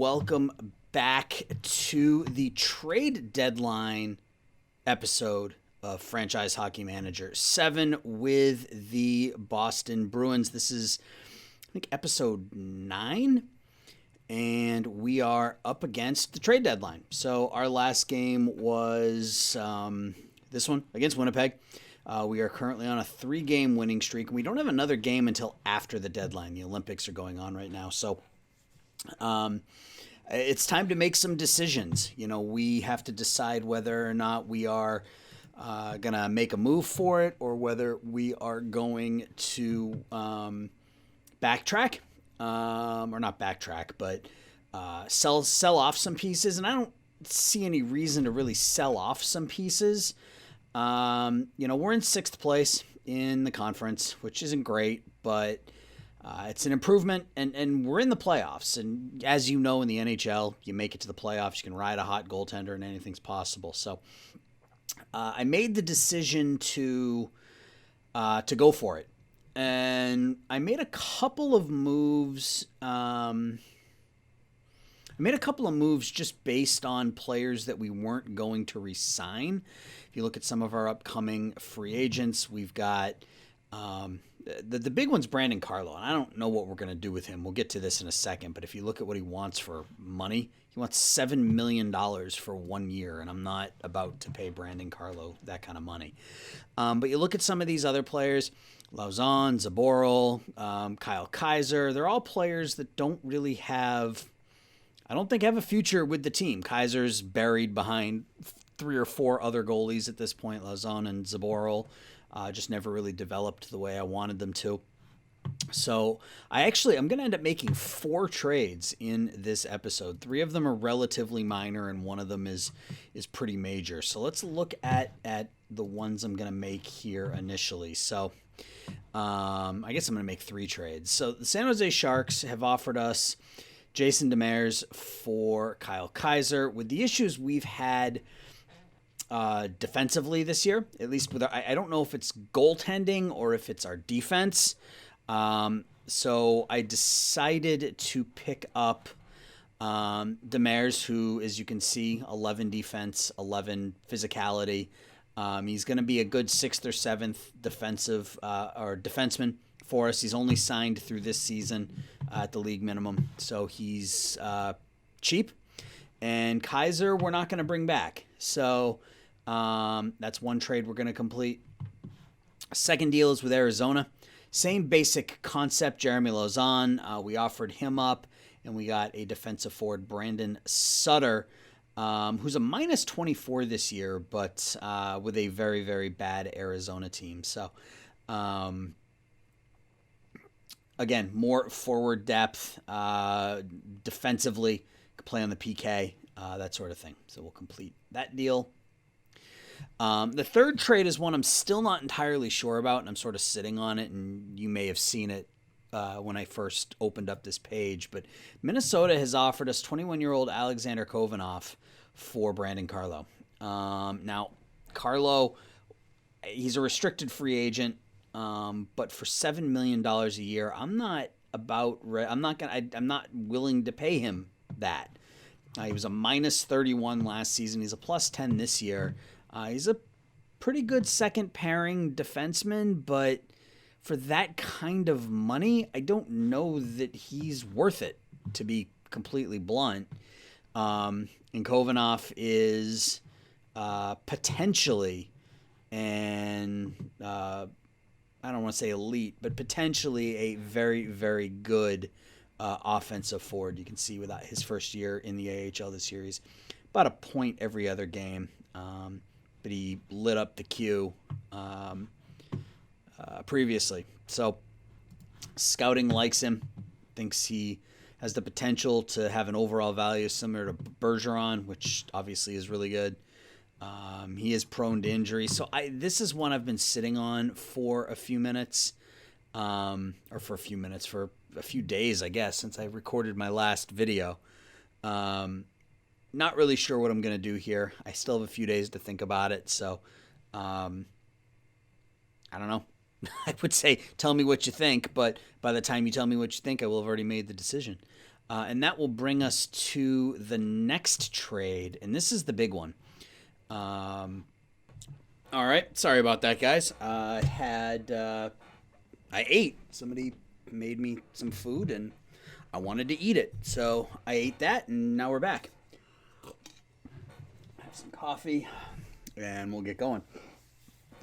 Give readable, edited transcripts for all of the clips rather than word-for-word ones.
welcome back to the trade deadline episode of Franchise Hockey Manager 7 with the Boston Bruins. This is, I think, episode 9, and we are up against the trade deadline. So our last game was this one against Winnipeg. We are currently on a 3-game winning streak. We don't have another game until after the deadline. The Olympics are going on right now, so it's time to make some decisions. You know, we have to decide whether or not we are going to make a move for it or whether we are going to backtrack, or not backtrack, but sell off some pieces. And I don't see any reason to really sell off some pieces. You know, we're in 6th place in the conference, which isn't great, but it's an improvement, and we're in the playoffs. And as you know, in the NHL, you make it to the playoffs, you can ride a hot goaltender, and anything's possible. So I made the decision to go for it, and I made a couple of moves. Just based on players that we weren't going to re-sign. If you look at some of our upcoming free agents, we've got the big one's Brandon Carlo, and I don't know what we're going to do with him. We'll get to this in a second, but if you look at what he wants for money, he wants $7 million for 1 year, and I'm not about to pay Brandon Carlo that kind of money. But you look at some of these other players, Lauzon, Zaboral, Kyle Kaiser, they're all players that don't really have, I don't think, have a future with the team. Kaiser's buried behind 3 or 4 other goalies at this point, Lauzon and Zaboral. Just never really developed the way I wanted them to. So I'm going to end up making 4 trades in this episode. 3 of them are relatively minor, and one of them is pretty major. So let's look at the ones I'm going to make here initially. So I guess I'm going to make 3 trades. So the San Jose Sharks have offered us Jason Demers for Kyle Kaiser. With the issues we've had defensively this year, at least with I don't know if it's goaltending or if it's our defense. So I decided to pick up Demers, who, as you can see, 11 defense, 11 physicality. He's going to be a good 6th or 7th defensive or defenseman for us. He's only signed through this season at the league minimum, so he's cheap. And Kaiser, we're not going to bring back. So that's one trade we're going to complete. Second deal is with Arizona. Same basic concept, Jeremy Lauzon. We offered him up, and we got a defensive forward, Brandon Sutter, who's a minus 24 this year, but with a very, very bad Arizona team. So, again, more forward depth, defensively, could play on the PK, that sort of thing. So we'll complete that deal. The third trade is one I'm still not entirely sure about, and I'm sort of sitting on it, and you may have seen it when I first opened up this page. But Minnesota has offered us 21-year-old Alexander Kovanov for Brandon Carlo. Now, Carlo, he's a restricted free agent, but for $7 million a year, I'm not willing to pay him that. He was a minus 31 last season. He's a plus 10 this year. He's a pretty good second pairing defenseman, but for that kind of money, I don't know that he's worth it, to be completely blunt. And Kovanov is potentially, and I don't want to say elite, but potentially a very, very good offensive forward. You can see with his first year in the AHL this year, he's about a point every other game. But he lit up the queue previously. So scouting likes him, thinks he has the potential to have an overall value similar to Bergeron, which obviously is really good. He is prone to injury. So this is one I've been sitting on for a few minutes, for a few days, I guess, since I recorded my last video. Not really sure what I'm going to do here. I still have a few days to think about it. So, I don't know. I would say, tell me what you think, but by the time you tell me what you think, I will have already made the decision. And that will bring us to the next trade. And this is the big one. All right. Sorry about that, guys. I ate. Somebody made me some food and I wanted to eat it. So I ate that and now we're back. Have some coffee and we'll get going.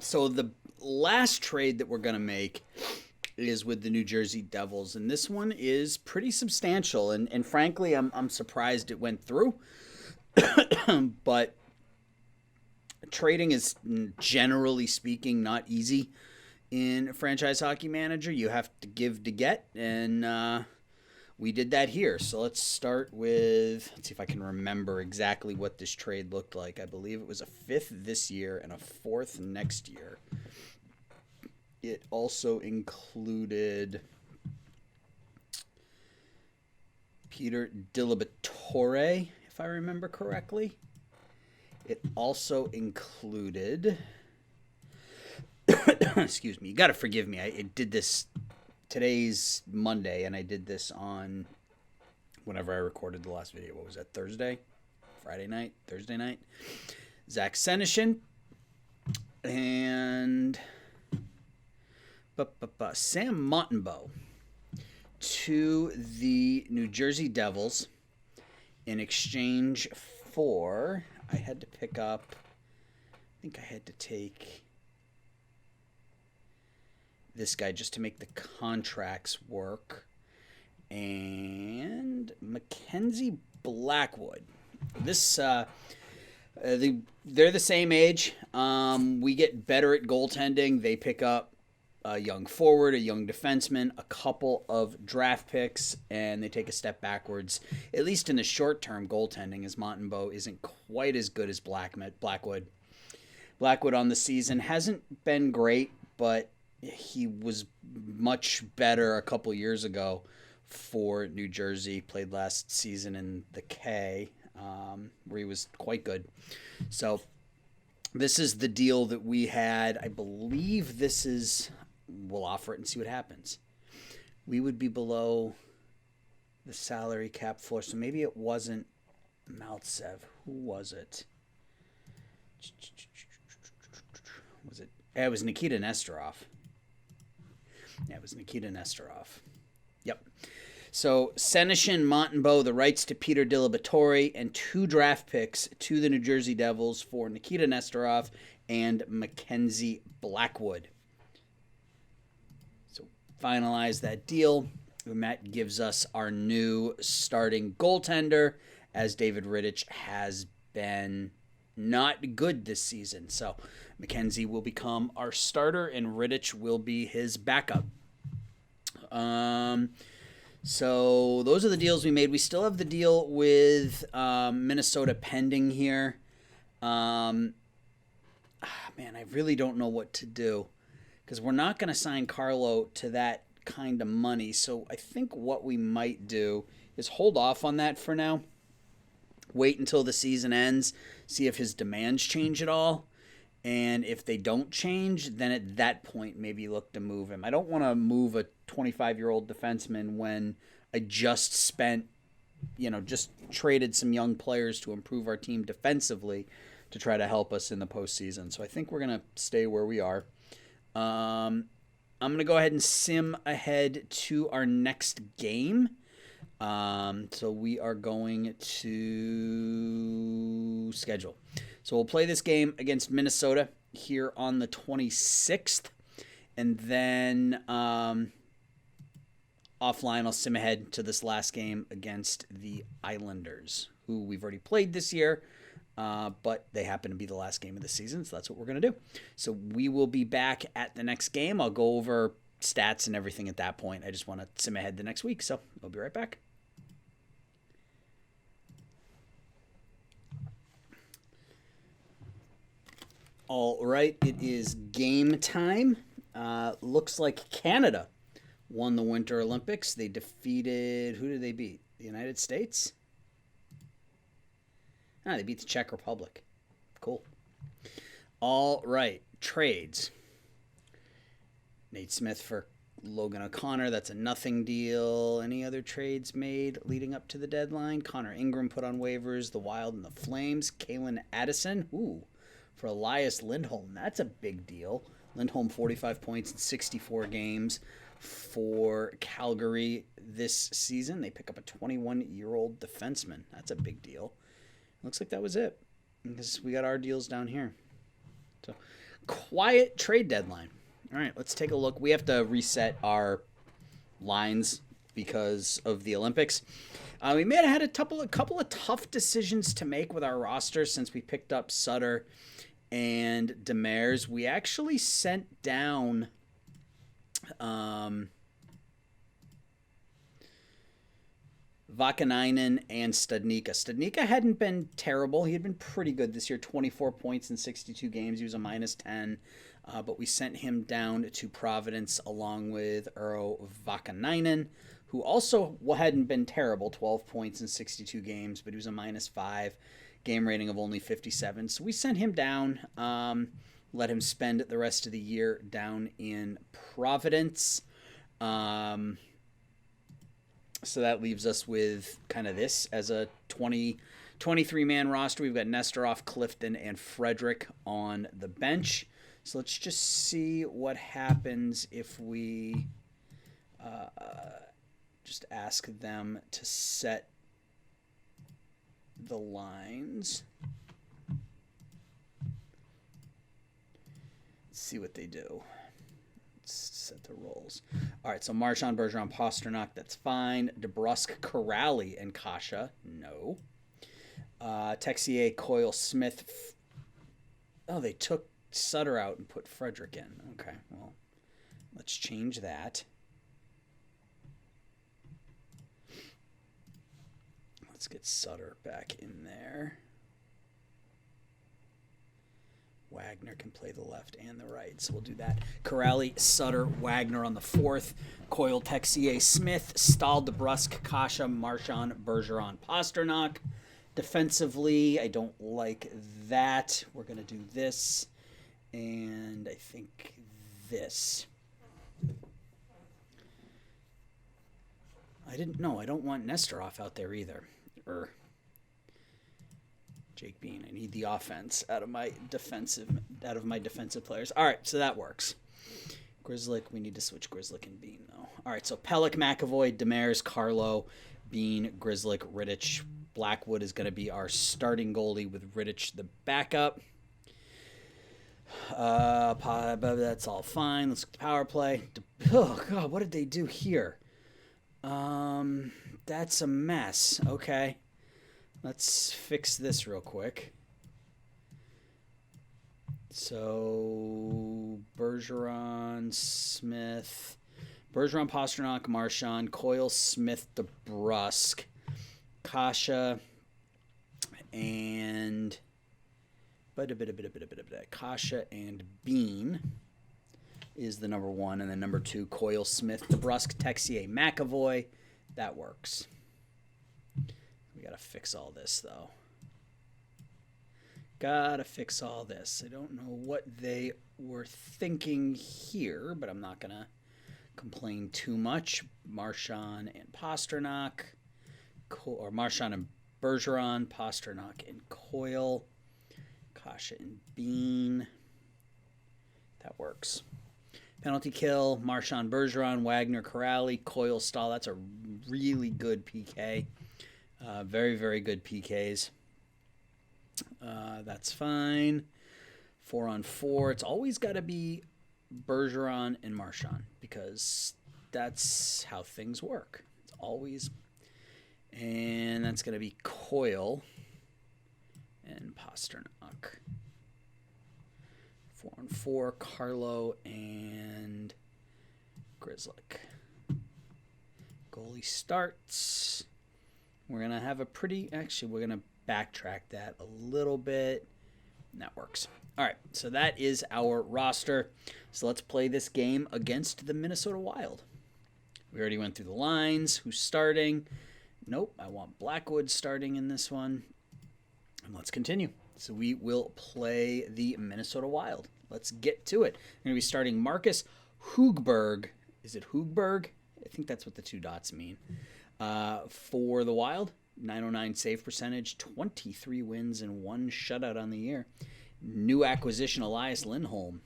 So the last trade that we're going to make is with the New Jersey Devils, and this one is pretty substantial, and frankly, I'm surprised it went through. But trading is, generally speaking, not easy in Franchise Hockey Manager. You have to give to get, and we did that here. So let's start with, let's see if I can remember exactly what this trade looked like. I believe it was a 5th this year and a 4th next year. It also included Peter Dilibatore, if I remember correctly. It also included, excuse me, you got to forgive me. I did this, today's Monday, and I did this on whenever I recorded the last video. What was that, Thursday? Friday night? Thursday night? Zach Senyshyn and Sam Montembeault to the New Jersey Devils in exchange for, I had to pick up, I think I had to take this guy just to make the contracts work, and Mackenzie Blackwood. This, they're the same age. We get better at goaltending. They pick up a young forward, a young defenseman, a couple of draft picks, and they take a step backwards, at least in the short-term goaltending, as Montembeault isn't quite as good as Blackwood. Blackwood on the season hasn't been great, but he was much better a couple years ago for New Jersey. Played last season in the K, where he was quite good. So this is the deal that we had. I believe this is, we'll offer it and see what happens. We would be below the salary cap floor, so maybe it wasn't Maltsev. Who was it? Was it? It was Nikita Nesterov. Yeah, it was Nikita Nesterov. Yep. So Senyshyn, Montembeault, the rights to Peter Dilibatore, and 2 draft picks to the New Jersey Devils for Nikita Nesterov and Mackenzie Blackwood. So finalize that deal. And that gives us our new starting goaltender, as David Rittich has been not good this season. So Mackenzie will become our starter, and Rittich will be his backup. So those are the deals we made. We still have the deal with Minnesota pending here. Man, I really don't know what to do, because we're not going to sign Carlo to that kind of money. So I think what we might do is hold off on that for now. Wait until the season ends, see if his demands change at all. And if they don't change, then at that point, maybe look to move him. I don't want to move a 25-year-old defenseman when I just spent, just traded some young players to improve our team defensively to try to help us in the postseason. So I think we're going to stay where we are. I'm going to go ahead and sim ahead to our next game. So we are going to schedule. So we'll play this game against Minnesota here on the 26th. And then offline, I'll sim ahead to this last game against the Islanders, who we've already played this year, but they happen to be the last game of the season, so that's what we're going to do. So we will be back at the next game. I'll go over stats and everything at that point. I just want to sim ahead the next week, so I'll be right back. All right, it is game time. Looks like Canada won the Winter Olympics. They defeated, who did they beat? The United States? They beat the Czech Republic. Cool. All right, trades. Nate Smith for Logan O'Connor, that's a nothing deal. Any other trades made leading up to the deadline? Connor Ingram put on waivers. The Wild and the Flames. Kalen Addison, for Elias Lindholm. That's a big deal. Lindholm, 45 points in 64 games for Calgary this season. They pick up a 21-year-old defenseman. That's a big deal. Looks like that was it, because we got our deals down here. So, quiet trade deadline. All right, let's take a look. We have to reset our lines because of the Olympics. We may have had a couple of tough decisions to make with our roster since we picked up Sutter and Demers. We actually sent down Vakanainen and Studnicka. Studnicka hadn't been terrible. He had been pretty good this year, 24 points in 62 games. He was a -10. But we sent him down to Providence along with Eero Vakanainen, who also hadn't been terrible, 12 points in 62 games, but he was a -5, game rating of only 57. So we sent him down, let him spend the rest of the year down in Providence. So that leaves us with kind of this as a 23-man roster. We've got Nesterov, Clifton, and Frederick on the bench. So let's just see what happens if we just ask them to set the lines. Let's see what they do. Let's set the roles. All right, so Marchand, Bergeron, Pasternak, that's fine. DeBrusk, Corrali, and Kasha, no. Texier, Coyle, Smith. They took Sutter out and put Frederick in. Okay, well, let's change that. Let's get Sutter back in there. Wagner can play the left and the right, so we'll do that. Corrali, Sutter, Wagner on the 4th. Coyle, Texier, Smith, Stahl, DeBrusk, Kasha, Marchand, Bergeron, Pasternak. Defensively, I don't like that. We're going to do this. And I think this. I don't want Nesterov out there either. Or Jake Bean. I need the offense out of my defensive players. All right, so that works. Grzelcyk, we need to switch Grzelcyk and Bean though. All right, so Pelech, McAvoy, Demers, Carlo, Bean, Grzelcyk, Rittich. Blackwood is going to be our starting goalie with Rittich the backup. That's all fine. Let's look at the power play. Oh God, what did they do here? That's a mess. Okay, let's fix this real quick. So Bergeron, Smith, Pasternak, Marchand, Coyle, Smith, DeBrusk, Kasha, and Kasha and Bean is the number 1, and then number 2, Coyle, Smith, DeBrusk, Texier, McAvoy. That works. We gotta fix all this though. Gotta fix all this. I don't know what they were thinking here, but I'm not gonna complain too much. Marchand and Pasternak, or Marchand and Bergeron, Pasternak and Coyle. Kasha and Bean. That works. Penalty kill, Marchand, Bergeron, Wagner, Corrali, Coyle, Stahl. That's a really good PK. Very, very good PKs. That's fine. 4-on-4. It's always got to be Bergeron and Marchand because that's how things work. It's always. And that's going to be Coyle and Pasternak. 4-on-4, Carlo and Grzelcyk. Goalie starts. We're going to have we're going to backtrack that a little bit. And that works. All right, so that is our roster. So let's play this game against the Minnesota Wild. We already went through the lines. Who's starting? Nope, I want Blackwood starting in this one. And let's continue. So we will play the Minnesota Wild. Let's get to it. We're going to be starting Marcus Hugberg is it Hugberg? I think that's what the 2 dots mean. For the Wild, 909 save percentage, 23 wins and 1 shutout on the year. New acquisition Elias Lindholm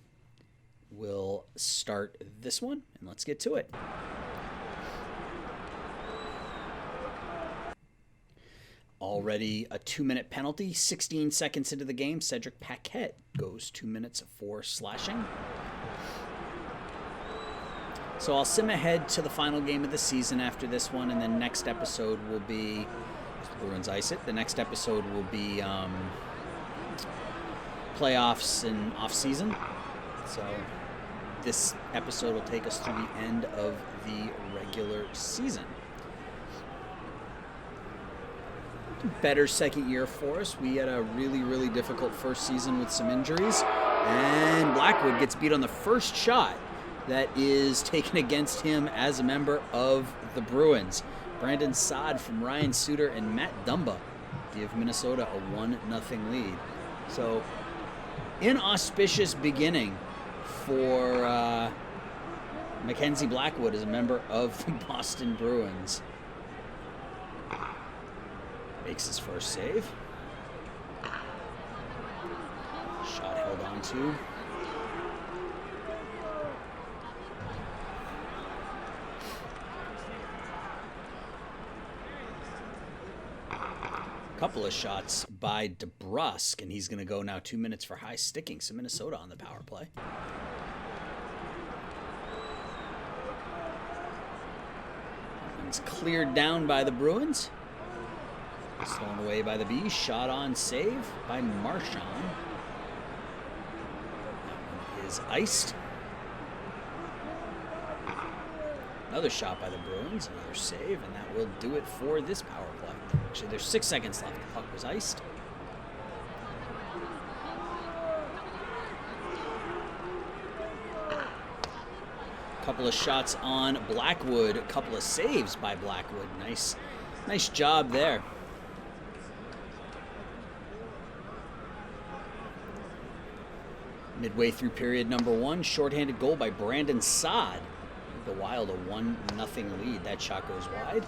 will start this one, and let's get to it. Already a 2-minute penalty. 16 seconds into the game, Cedric Paquette goes 2 minutes for slashing. So I'll sim ahead to the final game of the season after this one, and then next episode will be, the Bruins ice it, the next episode will be playoffs and off-season. So this episode will take us through the end of the regular season. Better second year for us. We had a really, really difficult first season with some injuries, and Blackwood gets beat on the first shot that is taken against him as a member of the Bruins. Brandon Saad from Ryan Suter and Matt Dumba give Minnesota a 1-0 lead. So, inauspicious beginning for Mackenzie Blackwood as a member of the Boston Bruins. Makes his first save. Shot held on to. Couple of shots by DeBrusk, and he's going to go now 2 minutes for high sticking. So Minnesota on the power play. It's cleared down by the Bruins. Stolen away by the Bees. Shot on save by Marchand. That one is iced. Another shot by the Bruins. Another save, and that will do it for this power play. Actually, there's 6 seconds left. The puck was iced. Couple of shots on Blackwood. A couple of saves by Blackwood. Nice job there. Midway through period number 1, shorthanded goal by Brandon Saad. The Wild a 1-0 lead. That shot goes wide.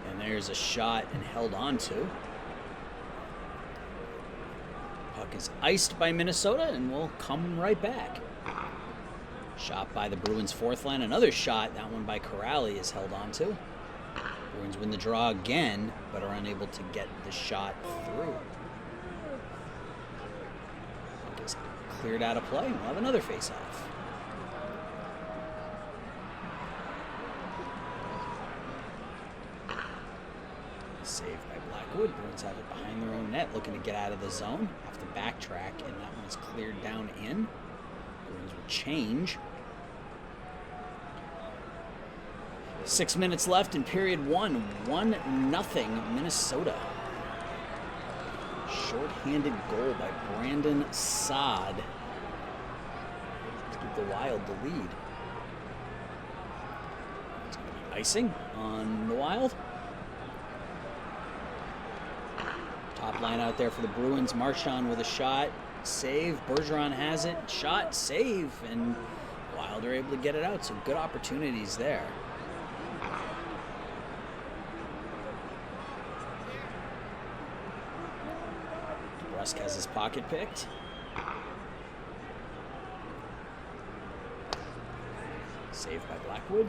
And there's a shot and held on to. Puck is iced by Minnesota and will come right back. Shot by the Bruins' fourth line. Another shot, that one by Corrali, is held on to. Bruins win the draw again, but are unable to get the shot through. Puck is cleared out of play. We'll have another face-off. Saved by Blackwood. Bruins have it behind their own net, looking to get out of the zone. Have to backtrack, and that one is cleared down in. Bruins will change. 6 minutes left in period 1. 1-0 Minnesota. Short-handed goal by Brandon Saad to give the Wild the lead. It's going to be icing on the Wild. Top line out there for the Bruins. Marchand with a shot. Save. Bergeron has it. Shot. Save. And Wild are able to get it out. So good opportunities there. Rusk has his pocket picked. Saved by Blackwood.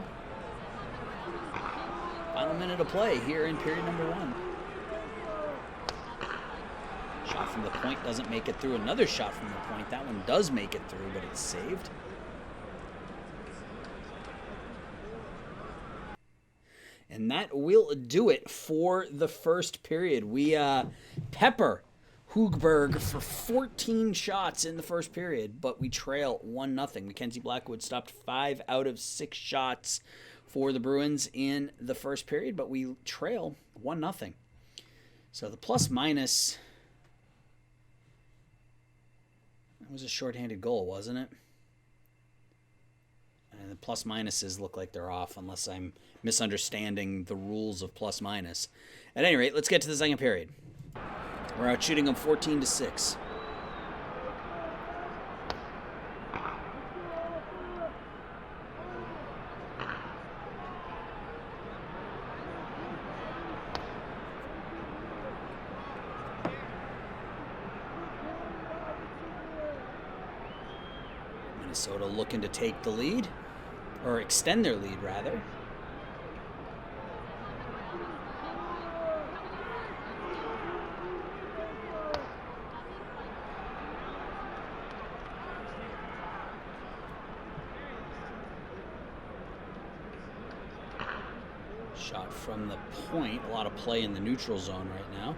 Final minute of play here in period number 1. Shot from the point doesn't make it through. Another shot from the point. That one does make it through, but it's saved. And that will do it for the first period. We pepper Hugberg for 14 shots in the first period, but we trail 1-0. Mackenzie Blackwood stopped 5 out of 6 shots for the Bruins in the first period, but we trail 1-0. So the plus-minus, that was a shorthanded goal, wasn't it? And the plus minuses look like they're off unless I'm misunderstanding the rules of plus minus. At any rate, let's get to the second period. We're out shooting them 14-6. Minnesota looking to take the lead, or extend their lead, rather. Shot from the point. A lot of play in the neutral zone right now.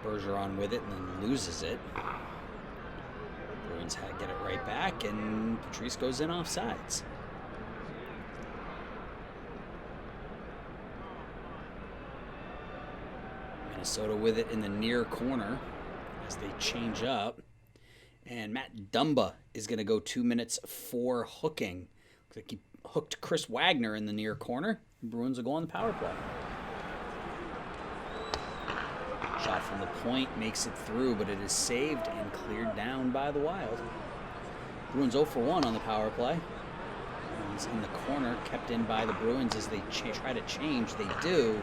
Bergeron with it and then loses it. Bruins had to get it right back, and Patrice goes in off sides. Minnesota with it in the near corner as they change up. And Matt Dumba is going to go 2 minutes for hooking. Looks like he hooked Chris Wagner in the near corner. The Bruins will go on the power play. Shot from the point, makes it through, but it is saved and cleared down by the Wild. Bruins 0 for 1 on the power play. Bruins in the corner, kept in by the Bruins as they try to change. They do.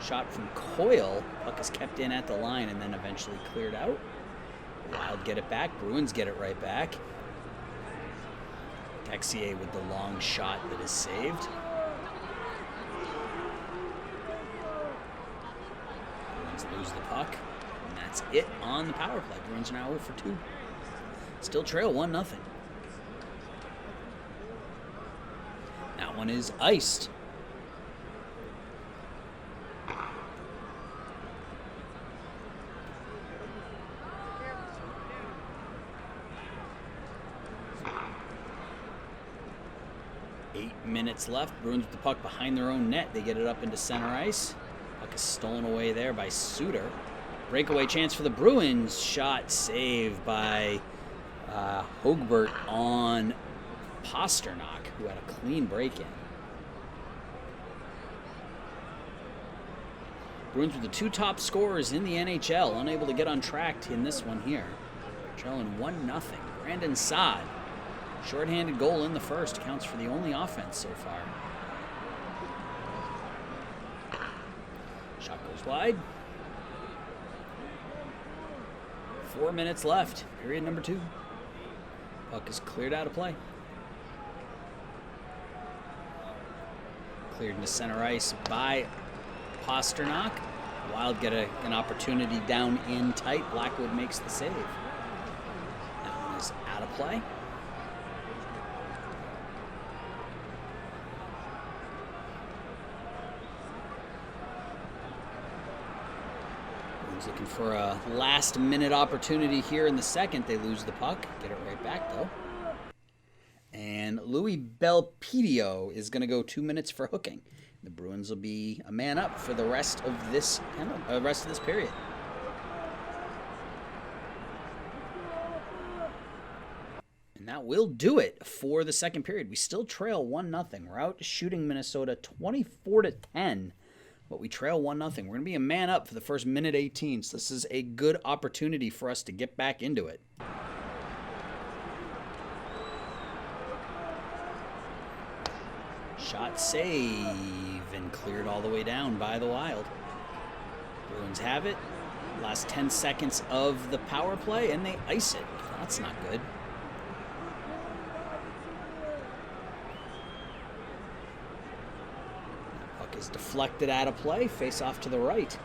Shot from Coyle. Puck is kept in at the line and then eventually cleared out. Wild get it back. Bruins get it right back. Texier with the long shot that is saved. Bruins lose the puck, and that's it on the power play. Bruins are now 0 for 2. Still trail 1-0. That one is iced. Minutes left. Bruins with the puck behind their own net. They get it up into center ice. Puck is stolen away there by Suter. Breakaway chance for the Bruins. Shot saved by Hogbert on Pasternak, who had a clean break-in. Bruins with the 2 top scorers in the NHL, unable to get on track in this one here. Trailing 1-0. Brandon Saad. Shorthanded goal in the first, counts for the only offense so far. Shot goes wide. 4 minutes left, period number 2. Puck is cleared out of play. Cleared into center ice by Pasternak. Wild get an opportunity down in tight. Blackwood makes the save. That one is out of play. Looking for a last-minute opportunity here in the second. They lose the puck. Get it right back, though. And Louis Belpedio is going to go 2 minutes for hooking. The Bruins will be a man up for the rest of this period. And that will do it for the second period. We still trail 1-0. We're out shooting Minnesota 24-10. But we trail 1-0. We're going to be a man up for the first minute 18, so this is a good opportunity for us to get back into it. Shot save and cleared all the way down by the Wild. Bruins have it. Last 10 seconds of the power play, and they ice it. That's not good. Is deflected out of play, face off to the right.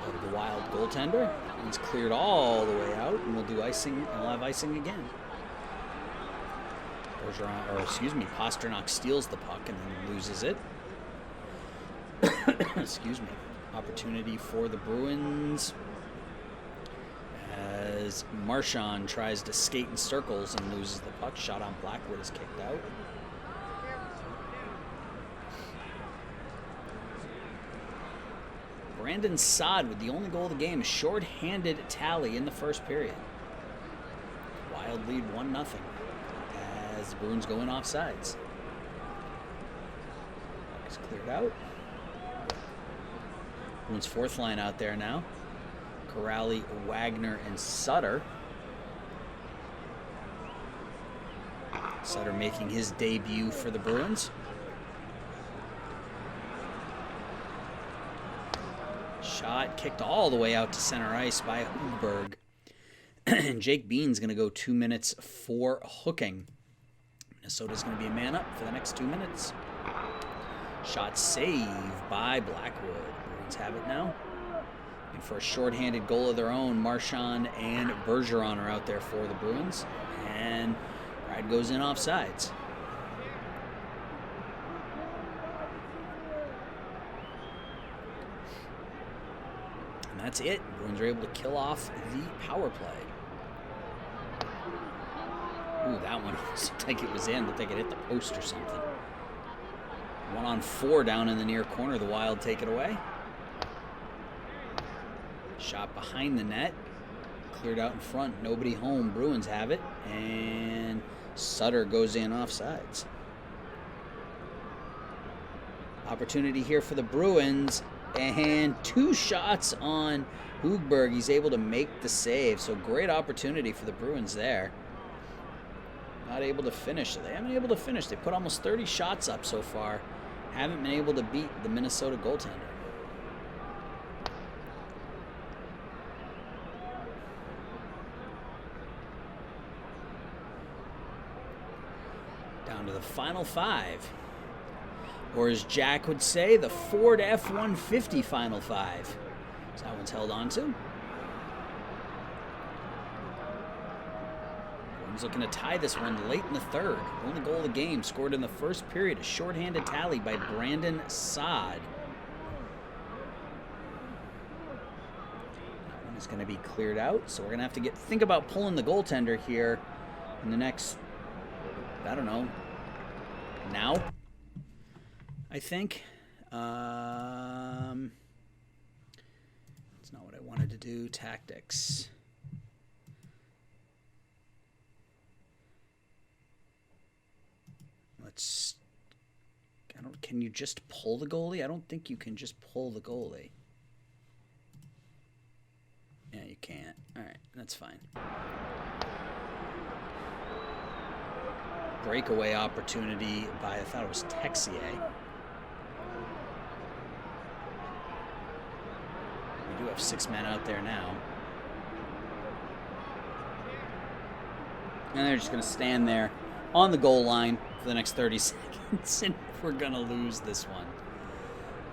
Over the Wild goaltender. It's cleared all the way out, and we'll do icing, and we'll have icing again. Pasternak steals the puck and then loses it. Excuse me. Opportunity for the Bruins as Marchand tries to skate in circles and loses the puck. Shot on Blackwood is kicked out. Brandon Saad with the only goal of the game, a short-handed tally in the first period. Wild lead 1-0 as the Bruins go in offsides. It's cleared out. Bruins fourth line out there now. Corrali, Wagner, and Sutter. Sutter making his debut for the Bruins. Shot kicked all the way out to center ice by Hugberg. And Jake Bean's going to go 2 minutes for hooking. Minnesota's going to be a man up for the next 2 minutes. Shot saved by Blackwood. Bruins have it now. And for a shorthanded goal of their own, Marchand and Bergeron are out there for the Bruins. And Pride goes in offsides. And that's it. Bruins are able to kill off the power play. Ooh, that one looked like it was in. Looked like it hit the post or something. 1-on-4 down in the near corner. The Wild take it away. Shot behind the net. Cleared out in front. Nobody home. Bruins have it. And Sutter goes in offsides. Opportunity here for the Bruins. And 2 shots on Hugberg. He's able to make the save. So great opportunity for the Bruins there. Not able to finish. They haven't been able to finish. They put almost 30 shots up so far. Haven't been able to beat the Minnesota goaltender. Down to the final 5. Or as Jack would say, the Ford F-150 final 5. So that one's held on to. Looking to tie this one late in the third. Only goal of the game scored in the first period. A shorthanded tally by Brandon Saad. That one is going to be cleared out. So we're going to have to think about pulling the goaltender here in the next, I don't know, now, I think. It's not what I wanted to do. Tactics. Can you just pull the goalie? I don't think you can just pull the goalie. Yeah, you can't. All right, that's fine. Breakaway opportunity by, I thought it was Texier. We do have 6 men out there now. And they're just going to stand there on the goal line for the next 30 seconds, and we're going to lose this one.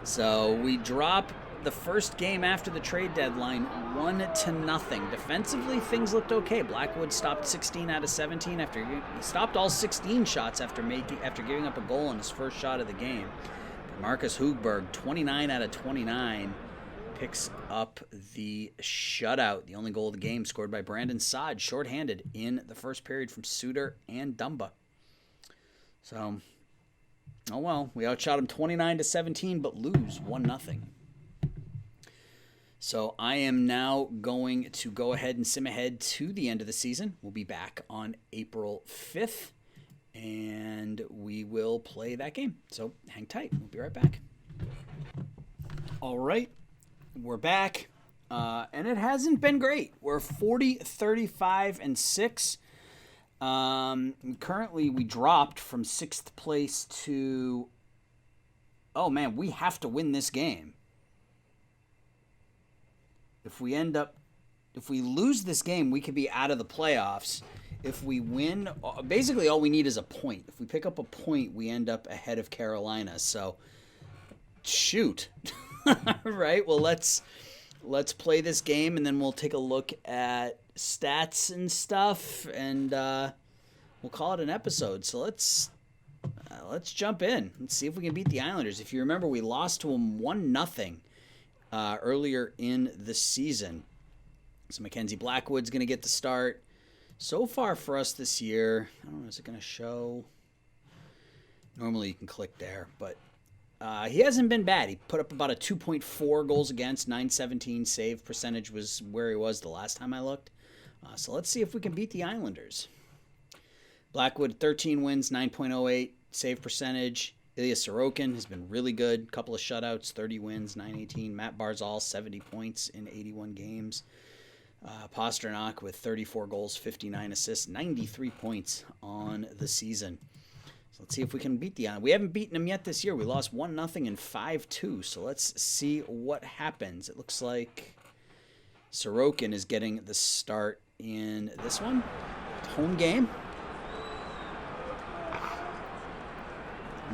So we drop the first game after the trade deadline 1-0. Defensively, things looked okay. Blackwood stopped 16 out of 17 after he stopped all 16 shots after giving up a goal on his first shot of the game. But Marcus Hugberg, 29 out of 29, picks up the shutout. The only goal of the game scored by Brandon Saad, shorthanded in the first period from Suter and Dumba. So, oh well, we outshot him 29 to 17, but lose 1-0. So I am now going to go ahead and sim ahead to the end of the season. We'll be back on April 5th, and we will play that game. So hang tight. We'll be right back. All right, we're back, and it hasn't been great. We're 40, 35, and 6. Currently, we dropped from 6th place to... Oh, man, we have to win this game. If we lose this game, we could be out of the playoffs. If we win, basically all we need is a point. If we pick up a point, we end up ahead of Carolina. So, shoot. Right? Well, let's play this game, and then we'll take a look at stats and stuff, and we'll call it an episode. So let's jump in. Let's see if we can beat the Islanders. If you remember, we lost to them 1-0 earlier in the season. So Mackenzie Blackwood's going to get the start. So far for us this year, I don't know, is it going to show? Normally you can click there, but he hasn't been bad. He put up about a 2.4 goals against, 917 save percentage was where he was the last time I looked. So let's see if we can beat the Islanders. Blackwood, 13 wins, 9.08 save percentage. Ilya Sorokin has been really good. Couple of shutouts, 30 wins, 918. Matt Barzal, 70 points in 81 games. Pasternak with 34 goals, 59 assists, 93 points on the season. So let's see if we can beat the Islanders. We haven't beaten them yet this year. We lost 1-0 and 5-2. So let's see what happens. It looks like Sorokin is getting the start in this one. Home game.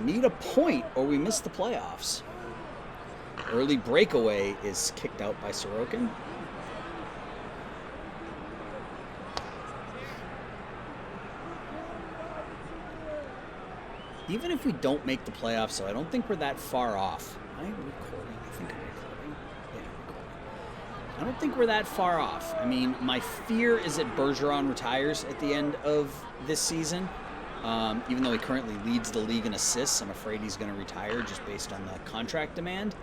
Need a point or we miss the playoffs. Early breakaway is kicked out by Sorokin. Even if we don't make the playoffs, so I don't think we're that far off. Am I recording? I think I'm recording. Yeah, I'm recording. I don't think we're that far off. I mean, my fear is that Bergeron retires at the end of this season. Even though he currently leads the league in assists, I'm afraid he's going to retire just based on the contract demand.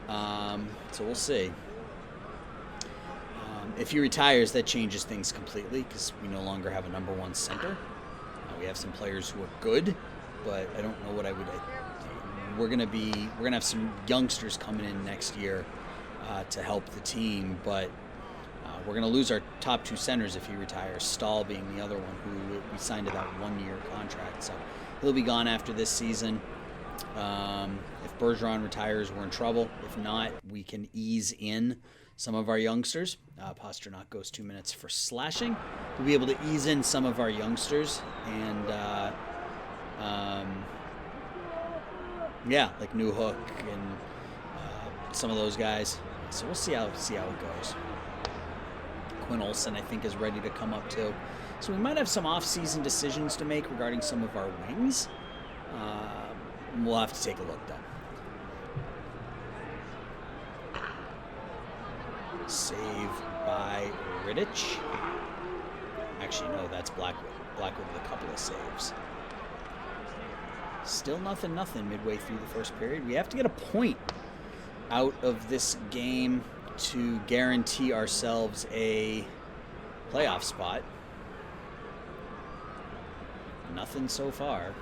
So we'll see. If he retires, that changes things completely because we no longer have a number one center. We have some players who are good, but I don't know what I would. We're gonna have some youngsters coming in next year to help the team, but we're gonna lose our top two centers if he retires. Stahl being the other one who we signed to that 1-year contract, so he'll be gone after this season. If Bergeron retires, we're in trouble. If not, we can ease in some of our youngsters. Pasternak goes 2 minutes for slashing. We'll be able to ease in some of our youngsters and yeah, like New Hook and some of those guys. So we'll see how it goes. Quinn Olsen, I think, is ready to come up too. So we might have some off-season decisions to make regarding some of our wings. We'll have to take a look though. Save by Rittich. Actually, no, that's Blackwood. Blackwood with a couple of saves. Still nothing midway through the first period. We have to get a point out of this game to guarantee ourselves a playoff spot. Nothing so far.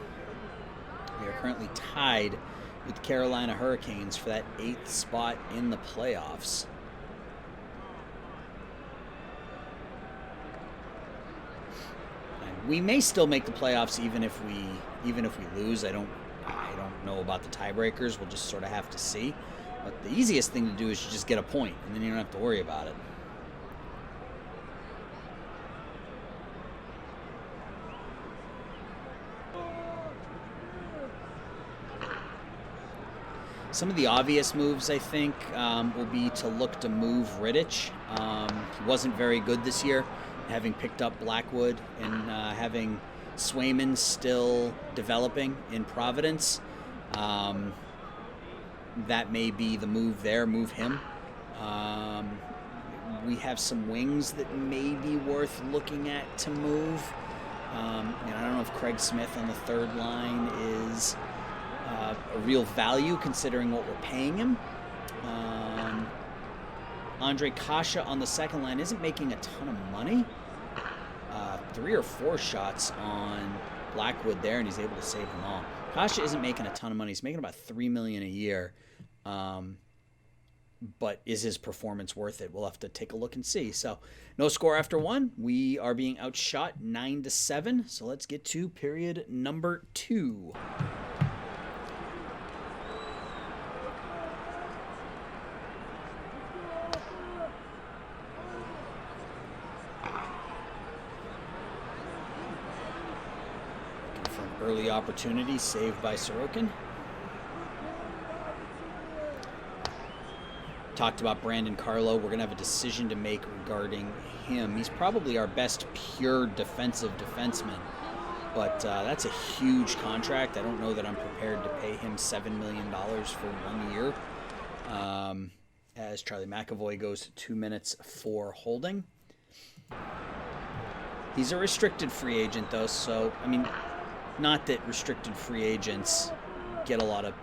We are currently tied with Carolina Hurricanes for that 8th spot in the playoffs. And we may still make the playoffs even if we lose. I don't know about the tiebreakers. We'll just sort of have to see. But the easiest thing to do is just get a point, and then you don't have to worry about it. Some of the obvious moves, I think, will be to look to move Rittich. He wasn't very good this year, having picked up Blackwood and having Swayman still developing in Providence. That may be the move there, move him. We have some wings that may be worth looking at to move. I don't know if Craig Smith on the third line is a real value considering what we're paying him. Andre Kasha on the second line isn't making a ton of money. 3 or 4 shots on Blackwood there, and he's able to save them all. Kasha isn't making a ton of money. He's making about $3 million a year. But is his performance worth it? We'll have to take a look and see. So no score after 1. We are being outshot 9-7. So let's get to period number 2. Early opportunity saved by Sorokin. Talked about Brandon Carlo. We're going to have a decision to make regarding him. He's probably our best pure defensive defenseman, but that's a huge contract. I don't know that I'm prepared to pay him $7 million for 1 year. As Charlie McAvoy goes to 2 minutes for holding. He's a restricted free agent, though, so, I mean, not that restricted free agents get a lot of,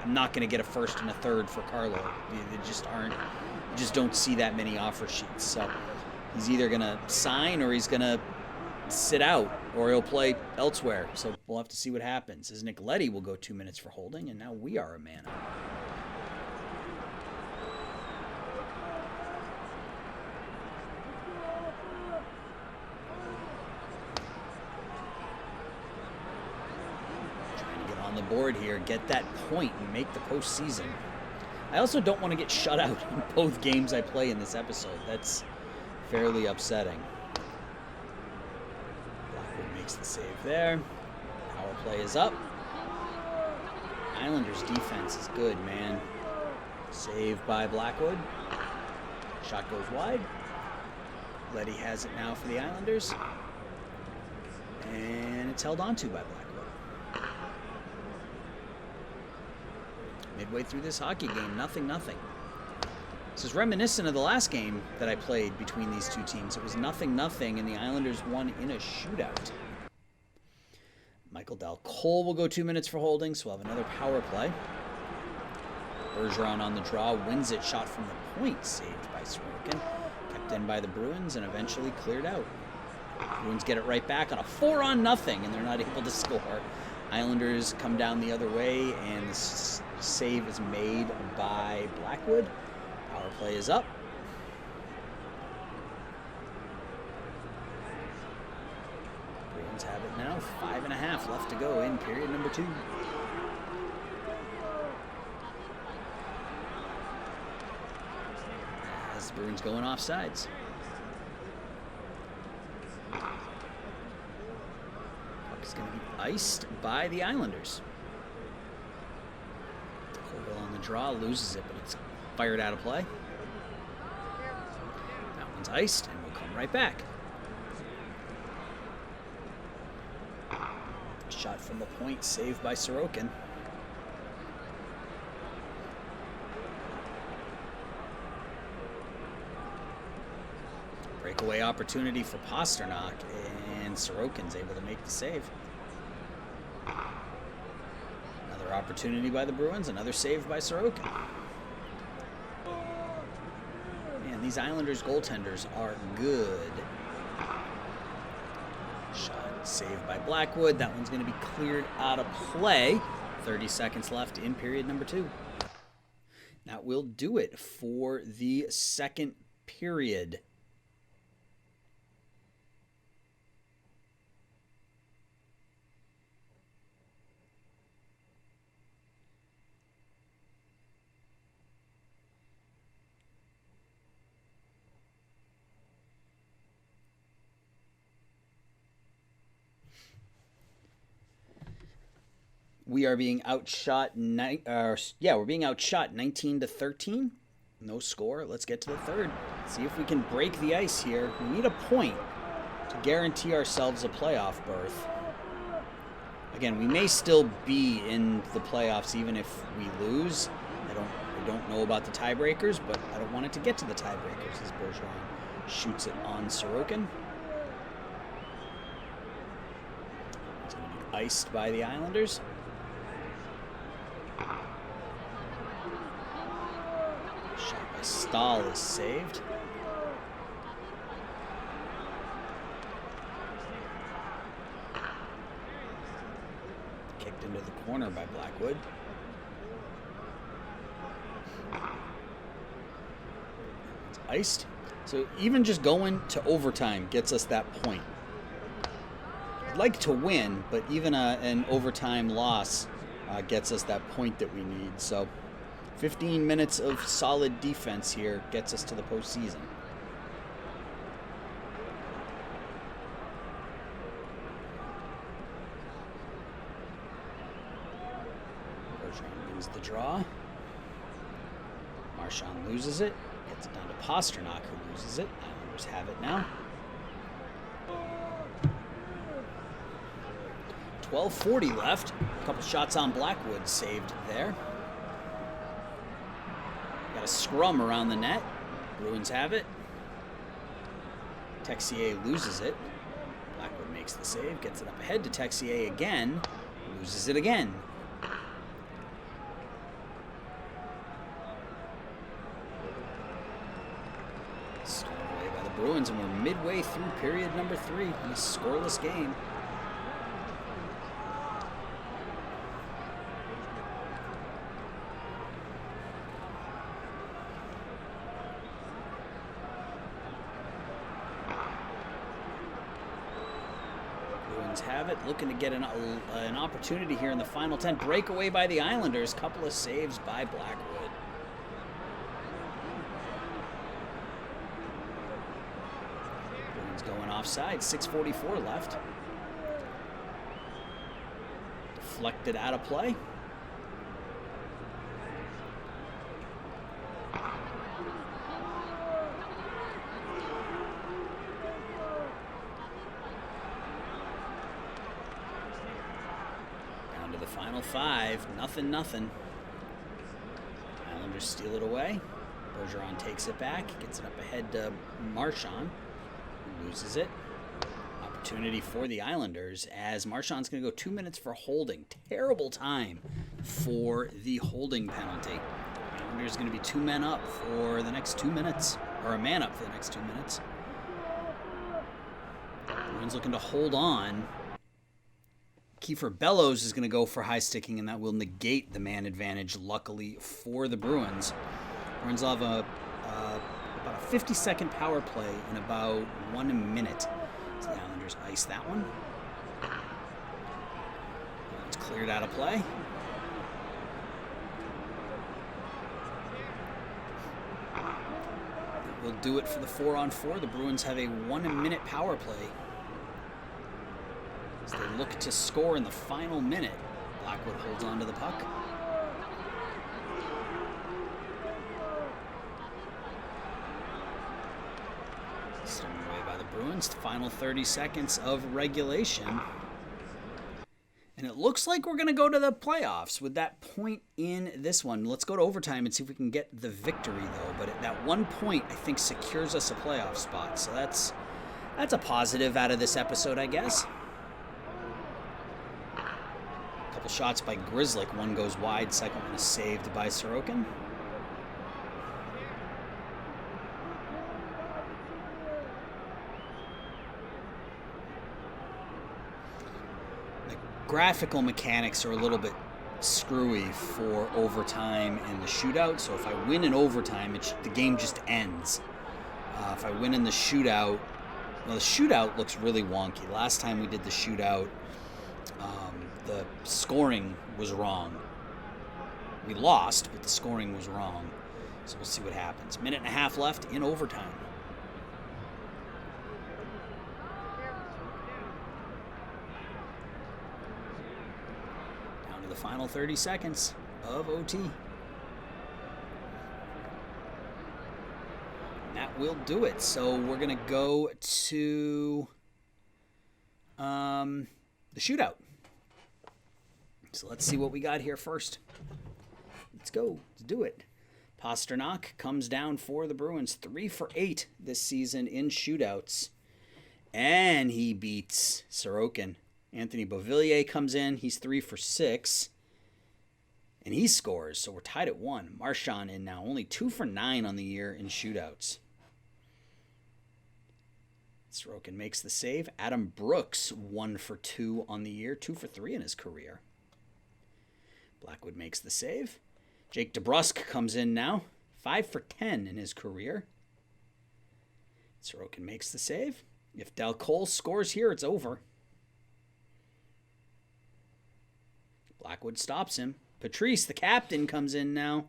I'm not going to get a first and a third for Carlo. They just aren't, you just don't see that many offer sheets. So he's either going to sign or he's going to sit out. Or he'll play elsewhere, so we'll have to see what happens. As Nick Leddy will go 2 minutes for holding, and now we are a man up. The board here, get that point and make the postseason. I also don't want to get shut out in both games I play in this episode. That's fairly upsetting. Blackwood makes the save there. Power play is up. Islanders defense is good, man. Save by Blackwood. Shot goes wide. Leddy has it now for the Islanders. And it's held onto by Blackwood. Midway through this hockey game, 0-0. This is reminiscent of the last game that I played between these two teams. It was 0-0, and the Islanders won in a shootout. Michael Dal Cole will go 2 minutes for holding, so we'll have another power play. Bergeron on the draw, wins it, shot from the point, saved by Sorokin. Kept in by the Bruins and eventually cleared out. Bruins get it right back on a 4-0, and they're not able to score. Islanders come down the other way, and the save is made by Blackwood. Power play is up. Bruins have it now. 5.5 left to go in period number 2. As the Bruins going off sides. Puck is going to be iced by the Islanders. On the draw, loses it, but it's fired out of play. That one's iced, and we'll come right back. Shot from the point, saved by Sorokin. Breakaway opportunity for Pasternak, and Sorokin's able to make the save. Opportunity by the Bruins, another save by Sorokin. Man, these Islanders goaltenders are good. Shot saved by Blackwood. That one's going to be cleared out of play. 30 seconds left in period number 2. That will do it for the second period. We are being outshot. We're being outshot 19-13. No score. Let's get to the third. See if we can break the ice here. We need a point to guarantee ourselves a playoff berth. Again, we may still be in the playoffs even if we lose. I don't know about the tiebreakers, but I don't want it to get to the tiebreakers as Bergeron shoots it on Sorokin. It's going to be iced by the Islanders. Shot by Stahl is saved. Kicked into the corner by Blackwood. It's iced. So even just going to overtime gets us that point. I'd like to win, but even an overtime loss gets us that point that we need. So 15 minutes of solid defense here gets us to the postseason. Bergeron wins the draw. Marchand loses it. Gets it down to Pasternak, who loses it. Islanders have it now. 12:40 left. A couple shots on Blackwood saved there. Got a scrum around the net. Bruins have it. Texier loses it. Blackwood makes the save, gets it up ahead to Texier again. Loses it again. Stolen away by the Bruins, and we're midway through period number 3 in a scoreless game. Bruins have it, looking to get an opportunity here in the final 10. Breakaway by the Islanders. Couple of saves by Blackwood. Bruins going offside. 6:44 left. Deflected out of play. Down to the final 5. Nothing. Islanders steal it away. Bergeron takes it back. Gets it up ahead to Marchand. Loses it. Opportunity for the Islanders as Marchand's going to go 2 minutes for holding. Terrible time for the holding penalty. Islanders going to be 2 men up for the next 2 minutes, or a man up for the next 2 minutes. Bruins looking to hold on. Kiefer Bellows is going to go for high sticking, and that will negate the man advantage, luckily, for the Bruins. Bruins will have about a 50-second power play in about 1 minute. So the Islanders ice that one. It's cleared out of play. We'll do it for the 4-on-4. The Bruins have a 1 minute power play as they look to score in the final minute. Blackwood holds on to the puck. Stolen away by the Bruins. Final 30 seconds of regulation. And it looks like we're going to go to the playoffs with that point in this one. Let's go to overtime and see if we can get the victory, though. But that 1 point, I think, secures us a playoff spot. So that's a positive out of this episode, I guess. A couple shots by Grzelcyk. One goes wide. Second one is saved by Sorokin. Graphical mechanics are a little bit screwy for overtime and the shootout. So if I win in overtime, the game just ends. If I win in the shootout, well, the shootout looks really wonky. Last time we did the shootout, the scoring was wrong. We lost, but the scoring was wrong. So we'll see what happens. Minute and a half left in overtime. The final 30 seconds of OT. And that will do it. So we're going to go to the shootout. So let's see what we got here first. Let's go. Let's do it. Pastrnak comes down for the Bruins. 3 for 8 this season in shootouts. And he beats Sorokin. Anthony Beauvillier comes in. He's 3 for 6. And he scores, so we're tied at 1. Marchand in now, only 2 for 9 on the year in shootouts. Sorokin makes the save. Adam Brooks, 1 for 2 on the year, 2 for 3 in his career. Blackwood makes the save. Jake DeBrusk comes in now, 5 for 10 in his career. Sorokin makes the save. If Del Cole scores here, it's over. Blackwood stops him. Patrice, the captain, comes in now.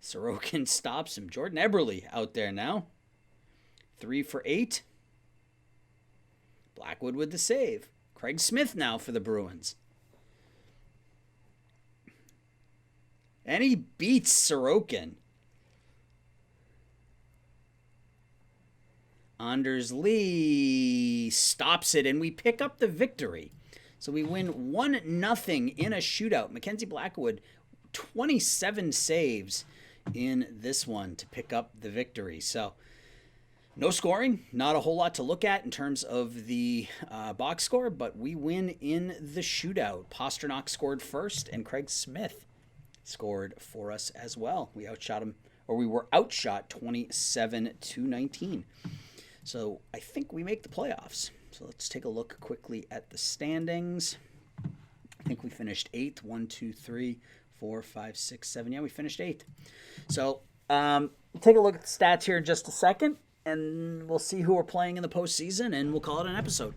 Sorokin stops him. Jordan Eberle out there now. 3 for 8. Blackwood with the save. Craig Smith now for the Bruins. And he beats Sorokin. Anders Lee stops it, and we pick up the victory. So we win 1-0 in a shootout. Mackenzie Blackwood, 27 saves in this one to pick up the victory. So no scoring, not a whole lot to look at in terms of the box score, but we win in the shootout. Pastrnak scored first, and Craig Smith scored for us as well. We outshot him, or we were outshot 27-19. So I think we make the playoffs. So let's take a look quickly at the standings. I think we finished 8th. 1, 2, 3, 4, 5, 6, 7. Yeah, we finished 8th. So we'll take a look at the stats here in just a second. and we'll see who we're playing in the postseason, and we'll call it an episode.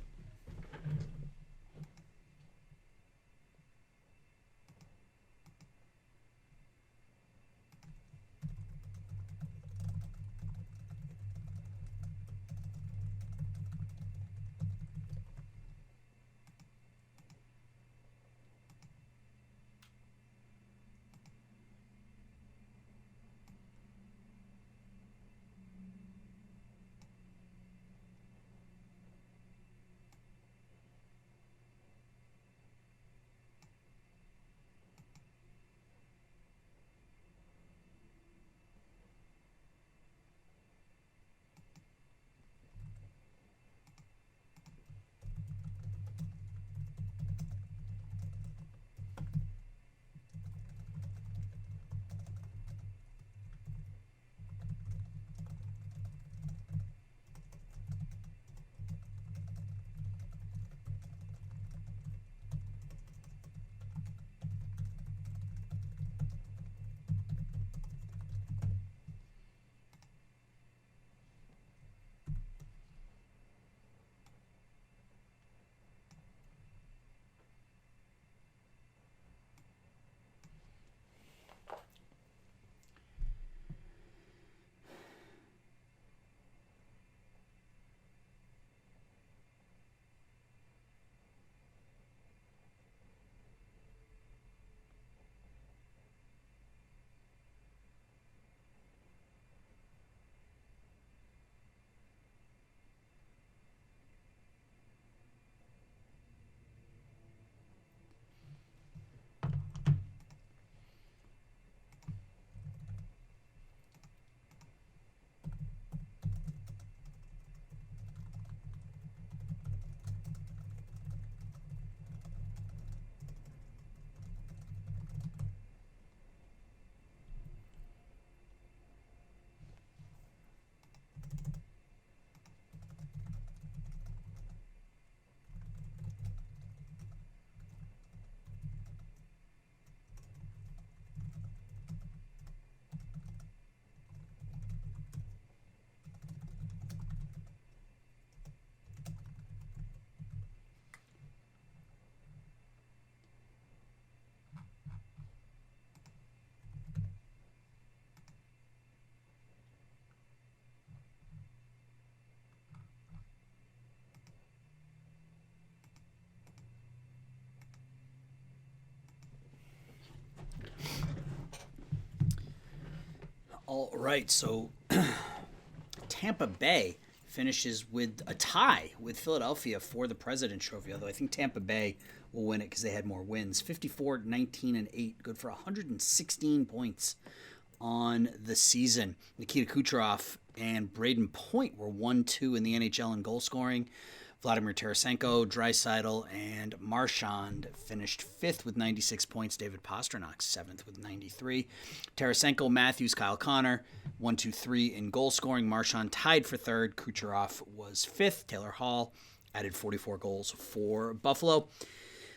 All right, so Tampa Bay finishes with a tie with Philadelphia for the President's Trophy, although I think Tampa Bay will win it because they had more wins. 54, 19, and 8, good for 116 points on the season. Nikita Kucherov and Braden Point were 1-2 in the NHL in goal scoring. Vladimir Tarasenko, Draisaitl, and Marchand finished 5th with 96 points. David Pastrnak 7th with 93. Tarasenko, Matthews, Kyle Connor, 1, 2, 3 in goal scoring. Marchand tied for 3rd. Kucherov was 5th. Taylor Hall added 44 goals for Buffalo.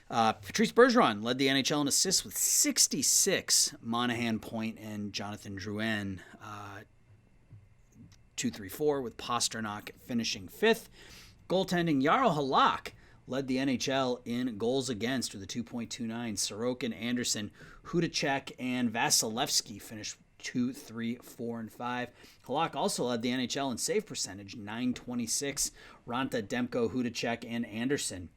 Patrice Bergeron led the NHL in assists with 66. Monahan, Point, and Jonathan Drouin 2, 3, 4 with Pastrnak finishing 5th. Goaltending, Jarro Halak led the NHL in goals against with a 2.29. Sorokin, Anderson, Hudacek, and Vasilevsky finished 2, 3, 4, and 5. Halak also led the NHL in save percentage, .926. Ranta, Demko, Hudacek, and Anderson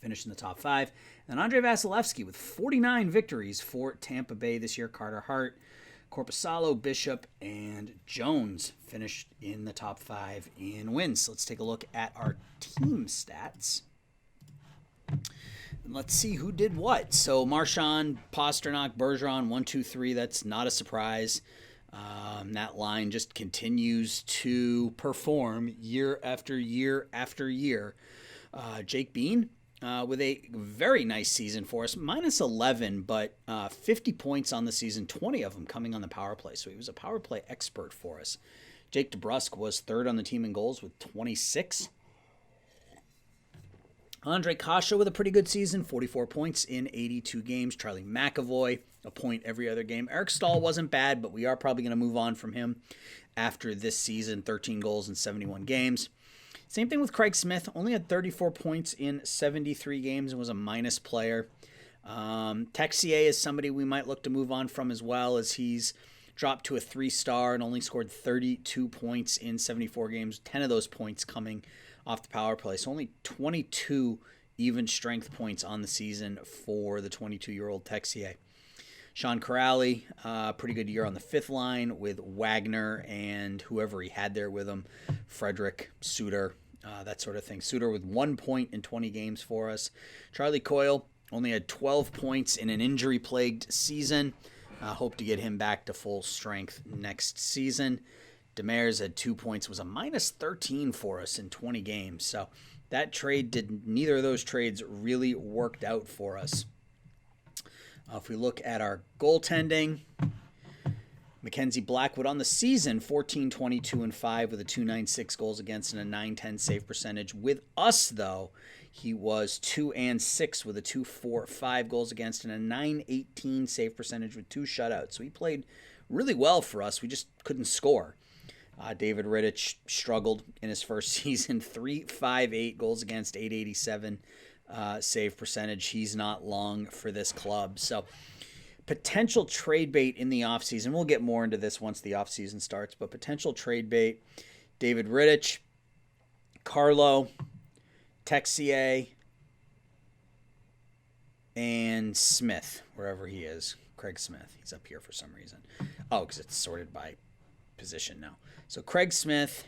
finished in the top 5. And Andrei Vasilevsky with 49 victories for Tampa Bay this year. Carter Hart, Korpisalo, Bishop, and Jones finished in the top 5 in wins. So let's take a look at our team stats. And let's see who did what. So Marchand, Pastrnak, Bergeron, 1, 2, 3. That's not a surprise. That line just continues to perform year after year after year. Jake Bean with a very nice season for us, minus 11, but 50 points on the season, 20 of them coming on the power play. So he was a power play expert for us. Jake DeBrusk was 3rd on the team in goals with 26. Andre Kasha with a pretty good season, 44 points in 82 games. Charlie McAvoy, a point every other game. Eric Stahl wasn't bad, but we are probably going to move on from him after this season, 13 goals in 71 games. Same thing with Craig Smith, only had 34 points in 73 games and was a minus player. Texier is somebody we might look to move on from as well, as he's dropped to a 3-star and only scored 32 points in 74 games, 10 of those points coming off the power play. So only 22 even strength points on the season for the 22-year-old Texier. Sean Corrali, pretty good year on the 5th line with Wagner and whoever he had there with him, Frederick, Suter, that sort of thing. Suter with 1 point in 20 games for us. Charlie Coyle only had 12 points in an injury-plagued season. Hope to get him back to full strength next season. Demers had 2 points, was a minus 13 for us in 20 games. So that trade neither of those trades really worked out for us. If we look at our goaltending, Mackenzie Blackwood on the season, 14, 22, and 5 with a 2.96 goals against and a 9.10 save percentage. With us, though, he was 2 and 6 with a 2.45 goals against and a 9.18 save percentage with 2 shutouts. So he played really well for us. We just couldn't score. David Rittich struggled in his first season, 3.58 goals against, 8.87 save percentage. He's not long for this club. So potential trade bait in the offseason. We'll get more into this once the offseason starts, but potential trade bait, David Rittich, Carlo, Texier, and Smith, wherever he is. Craig Smith. He's up here for some reason. Oh, because it's sorted by position now. So Craig Smith.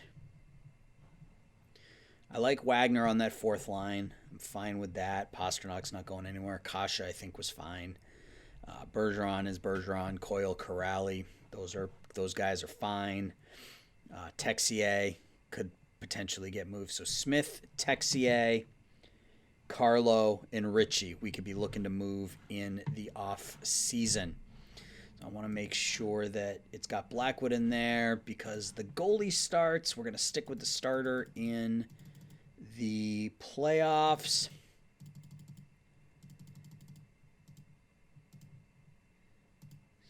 I like Wagner on that 4th line. I'm fine with that. Pasternak's not going anywhere. Kasha, I think, was fine. Bergeron is Bergeron. Coyle, Corrali. Those guys are fine. Texier could potentially get moved. So Smith, Texier, Carlo, and Ritchie, we could be looking to move in the off season. So I want to make sure that it's got Blackwood in there because the goalie starts. We're going to stick with the starter in the playoffs.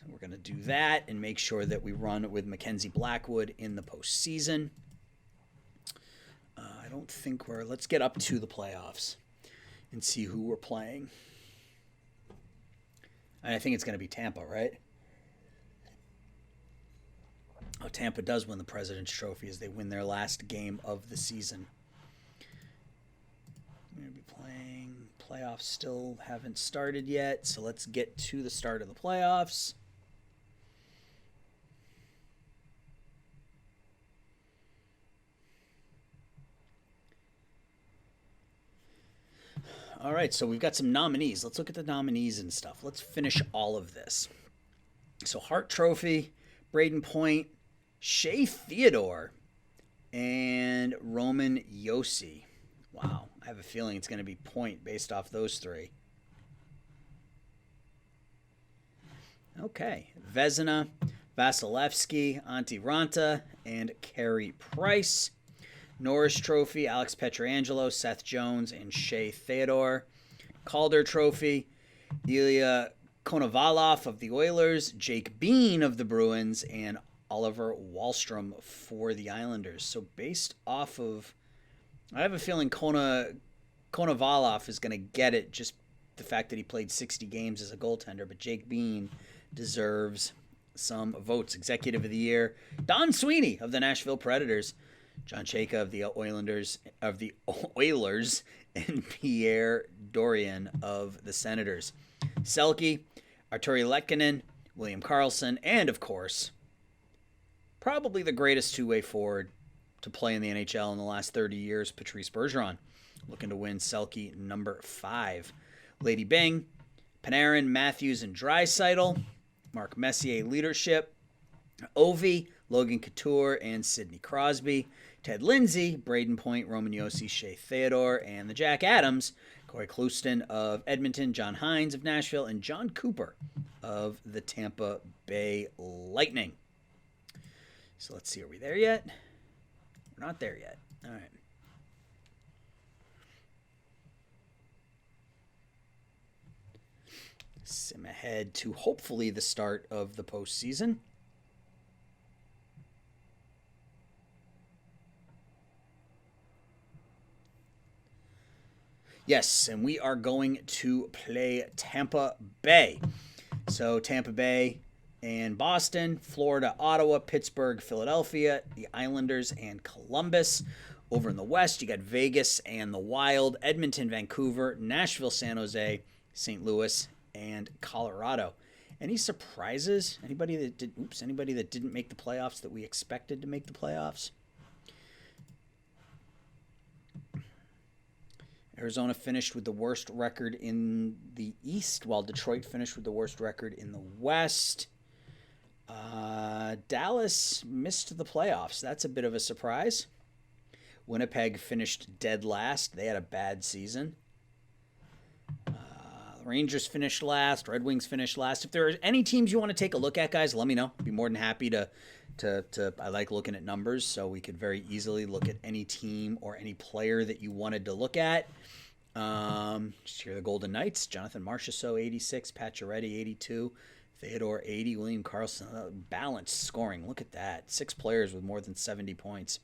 So we're going to do that and make sure that we run with Mackenzie Blackwood in the postseason. I don't think let's get up to the playoffs and see who we're playing. And I think it's going to be Tampa, right? Oh, Tampa does win the President's Trophy as they win their last game of the season. We're going to be playing. Playoffs still haven't started yet, so let's get to the start of the playoffs. All right, so we've got some nominees. Let's look at the nominees and stuff. Let's finish all of this. So Hart Trophy, Braden Point, Shea Theodore, and Roman Josi. Wow, I have a feeling it's going to be Point based off those 3. Okay, Vezina, Vasilevsky, Antti Ranta, and Carey Price. Norris Trophy, Alex Pietrangelo, Seth Jones, and Shea Theodore. Calder Trophy, Ilya Konovalov of the Oilers, Jake Bean of the Bruins, and Oliver Wahlstrom for the Islanders. So based off of, I have a feeling Konovalov is going to get it, just the fact that he played 60 games as a goaltender, but Jake Bean deserves some votes. Executive of the Year, Don Sweeney of the Nashville Predators, John Chayka of the Oilers, and Pierre Dorian of the Senators. Selke, Arturi Lekkinen, William Karlsson, and of course, probably the greatest two-way forward to play in the NHL in the last 30 years, Patrice Bergeron, looking to win Selke number 5. Lady Bing, Panarin, Matthews, and Draisaitl, Mark Messier leadership, Ovi, Logan Couture, and Sidney Crosby, Ted Lindsay, Braden Point, Roman Josi, Shea Theodore, and the Jack Adams, Corey Clouston of Edmonton, John Hines of Nashville, and John Cooper of the Tampa Bay Lightning. So let's see, are we there yet? We're not there yet. All right. Sim ahead to hopefully the start of the postseason. Yes, and we are going to play Tampa Bay. So Tampa Bay and Boston, Florida, Ottawa, Pittsburgh, Philadelphia, the Islanders, and Columbus. Over in the West, you got Vegas and the Wild, Edmonton, Vancouver, Nashville, San Jose, St. Louis, and Colorado. Any surprises? Anybody that didn't make the playoffs that we expected to make the playoffs? Arizona finished with the worst record in the East, while Detroit finished with the worst record in the West. Dallas missed the playoffs. That's a bit of a surprise. Winnipeg finished dead last. They had a bad season. Rangers finished last. Red Wings finished last. If there are any teams you want to take a look at, guys, let me know. I'd be more than happy to I like looking at numbers, so we could very easily look at any team or any player that you wanted to look at. Just here the Golden Knights. Jonathan Marchessault, 86. Pacioretty, 82. Theodore, 80. William Karlsson, balanced scoring. Look at that. 6 players with more than 70 points.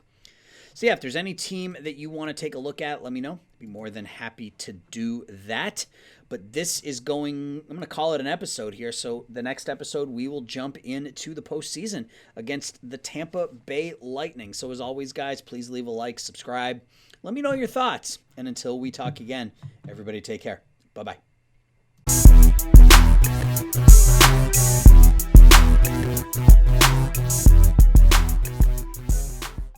So, yeah, if there's any team that you want to take a look at, let me know. I'd be more than happy to do that. But this is I'm going to call it an episode here. So the next episode, we will jump into the postseason against the Tampa Bay Lightning. So as always, guys, please leave a like, subscribe. Let me know your thoughts. And until we talk again, everybody take care. Bye-bye.